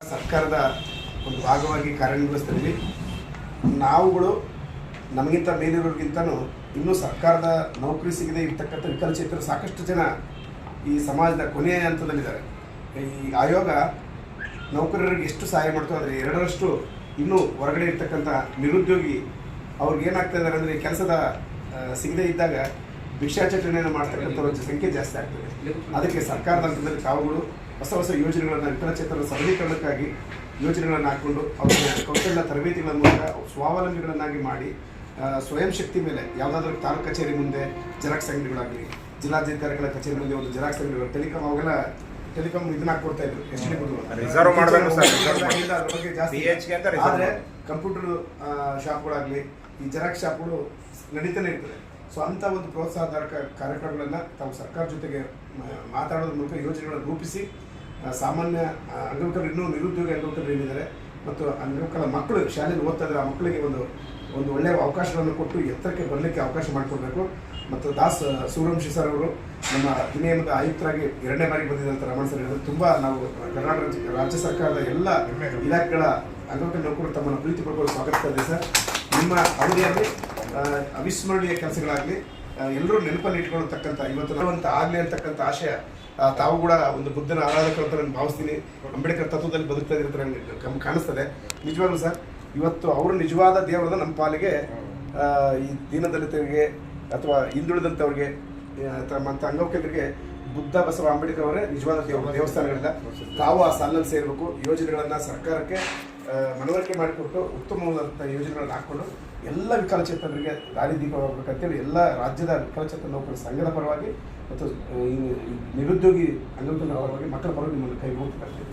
ಸರ್ಕಾರದ ಒಂದು ಭಾಗವಾಗಿ ಕಾರ್ಯನಿರ್ವಹಿಸ್ತಿದ್ವಿ. ನಾವುಗಳು ನಮಗಿಂತ ಮೇಲಿರೋರಿಗಿಂತನೂ ಇನ್ನೂ ಸರ್ಕಾರದ ನೌಕರಿ ಸಿಗದೆ ಇರ್ತಕ್ಕಂಥ ವಿಕಲಚೇತನರು ಸಾಕಷ್ಟು ಜನ ಈ ಸಮಾಜದ ಕೊನೆಯ ಹಂತದಲ್ಲಿದ್ದಾರೆ. ಈ ಆಯೋಗ ನೌಕರರಿಗೆ ಎಷ್ಟು ಸಹಾಯ ಮಾಡ್ತೋ ಅಂದರೆ 2ರಷ್ಟು ಇನ್ನೂ ಹೊರಗಡೆ ಇರ್ತಕ್ಕಂಥ ನಿರುದ್ಯೋಗಿ ಅವ್ರಿಗೆ ಏನಾಗ್ತಾ ಇದ್ದಾರೆ ಅಂದರೆ ಕೆಲಸದ ಸಿಗದೇ ಇದ್ದಾಗ ಭಿಕ್ಷಾಚರಣೆಯನ್ನು ಮಾಡ್ತಕ್ಕಂಥವ್ರ ಸಂಖ್ಯೆ ಜಾಸ್ತಿ ಆಗ್ತದೆ. ಅದಕ್ಕೆ ಸರ್ಕಾರದ ಹಂತದಲ್ಲಿ ತಾವುಗಳು ಹೊಸ ಹೊಸ ಯೋಜನೆಗಳನ್ನು ವಿಕಲಚೇತನರ ಸಬಲೀಕರಣಕ್ಕಾಗಿ ಯೋಜನೆಗಳನ್ನು ಹಾಕ್ಕೊಂಡು ಅವ್ರಿಗೆ ಕೌಶಲ್ಯ ತರಬೇತಿಗಳ ಮೂಲಕ ಸ್ವಾವಲಂಬಿಗಳನ್ನಾಗಿ ಮಾಡಿ ಸ್ವಯಂ ಶಕ್ತಿ ಮೇಲೆ ಯಾವುದಾದ್ರೂ ತಾಲೂಕು ಕಚೇರಿ ಮುಂದೆ ಜೆರಾಕ್ಸ್ ಅಂಗಡಿಗಳಾಗಲಿ, ಜಿಲ್ಲಾಧಿಕಾರಿಗಳ ಕಚೇರಿ ಮುಂದೆ ಒಂದು ಜೆರಾಕ್ಸ್ ಅಂಗಡಿಗಳು, ಟೆಲಿಕಾಂ ಅವೆಲ್ಲ ಟೆಲಿಕಾಂ ಇದನ್ನ ಹಾಕೊಡ್ತಾ ಇದ್ರು. ಅದ್ರ ಬಗ್ಗೆ ಜಾಸ್ತಿ. ಆದರೆ ಕಂಪ್ಯೂಟರ್ ಶಾಪ್ಗಳಾಗಲಿ ಈ ಜೆರಾಕ್ಸ್ ಶಾಪ್ಗಳು ನಡೀತಾನೆ ಇರ್ತದೆ. ಸೊ ಅಂಥ ಒಂದು ಪ್ರೋತ್ಸಾಹದಾಯಕ ಕಾರ್ಯಕ್ರಮಗಳನ್ನು ತಾವು ಸರ್ಕಾರ ಜೊತೆಗೆ ಮಾತಾಡೋದ್ರ ಮೂಲಕ ಯೋಜನೆಗಳನ್ನು ರೂಪಿಸಿ ಸಾಮಾನ್ಯ ಅಂಗವಿಕಲರು ಇನ್ನೂ ನಿರುದ್ಯೋಗಿ ಅಂಗವಿಕಲರು ಏನಿದ್ದಾರೆ ಮತ್ತು ಅಂಗವಿಕಲ ಮಕ್ಕಳು ಶಾಲೆಯಲ್ಲಿ ಓದ್ತಾ ಇದ್ದಾರೆ, ಆ ಮಕ್ಕಳಿಗೆ ಒಂದು ಒಳ್ಳೆಯ ಅವಕಾಶಗಳನ್ನು ಕೊಟ್ಟು ಎತ್ತರಕ್ಕೆ ಬರಲಿಕ್ಕೆ ಅವಕಾಶ ಮಾಡಿಕೊಡ್ಬೇಕು. ಮತ್ತು ದಾಸ್ ಸೂರ್ಯವಂಶಿ ಸರ್ ಅವರು ನಮ್ಮ ಅಧಿನಿಯಮದ ಆಯುಕ್ತರಾಗಿ 2ನೇ ಬಾರಿಗೆ ಬಂದಿದ್ದಂಥ ರಮಣ ಸರ್ ಹೇಳಿದ್ರು. ತುಂಬ ನಾವು ಕರ್ನಾಟಕ ರಾಜ್ಯ ಸರ್ಕಾರದ ಎಲ್ಲ ಇಲಾಖೆಗಳ ಅಂಗವಿಕಲ ನೌಕರರು ತಮ್ಮನ್ನು ಪ್ರೀತಿ ಪಡ್ಕೊಂಡು ಸ್ವಾಗತಿಸ್ತಾ ಇದ್ದೀವಿ ಸರ್. ನಿಮ್ಮ ಅವಧಿಯಲ್ಲಿ ಅವಿಸ್ಮರಣೀಯ ಕೆಲಸಗಳಾಗಲಿ ಎಲ್ಲರೂ ನೆನಪಲ್ಲಿ ಇಟ್ಕೊಳ್ತಕ್ಕಂಥ ಇವತ್ತು ನಾವಂತ ಆಗಲಿ ಅಂತಕ್ಕಂಥ ಆಶಯ ತಾವು ಕೂಡ ಒಂದು ಬುದ್ಧನ ಆರಾಧಕರು ಅಂತ ನಾನು ಭಾವಿಸ್ತೀನಿ. ಅಂಬೇಡ್ಕರ್ ತತ್ವದಲ್ಲಿ ಬದುಕ್ತಾ ಇದ್ರೆ ನನಗೆ ಕಾಣಿಸ್ತದೆ. ನಿಜವಾಗ್ಲೂ ಸರ್, ಇವತ್ತು ಅವರು ನಿಜವಾದ ದೇವರದ ನಮ್ಮ ಪಾಲಿಗೆ ಈ ದೀನದಲಿತರಿಗೆ ಅಥವಾ ಹಿಂದುಳಿದಂಥವ್ರಿಗೆ ಮತ್ತು ಅಂಗವಿಕಲರಿಗೆ ಬುದ್ಧ, ಬಸವ, ಅಂಬೇಡ್ಕರ್ ಅವರೇ ನಿಜವಾದ ದೇವಸ್ಥಾನಗಳಿಂದ ತಾವು ಆ ಸಾಲಿನಲ್ಲಿ ಸೇರಬೇಕು. ಯೋಜನೆಗಳನ್ನು ಸರ್ಕಾರಕ್ಕೆ ಮನವರಿಕೆ ಮಾಡಿಕೊಟ್ಟು ಉತ್ತಮವಾದಂಥ ಯೋಜನೆಗಳನ್ನು ಹಾಕ್ಕೊಂಡು ಎಲ್ಲ ವಿಕಲಚೇತನರಿಗೆ ದಾರಿದೀಪವಾಗಬೇಕಂತೇಳಿ ಎಲ್ಲ ರಾಜ್ಯದ ವಿಕಲಚೇತನ ನೌಕರರ ಸಂಘದ ಪರವಾಗಿ ಮತ್ತು ನಿರುದ್ಯೋಗಿ ಅಂಗವಿಕಲರ ಪರವಾಗಿ ಮಕ್ಕಳ ಪರವಾಗಿ ನಿಮ್ಮನ್ನು ಕೈ ಹೋಗ್ತಾ ಇರ್ತೀವಿ.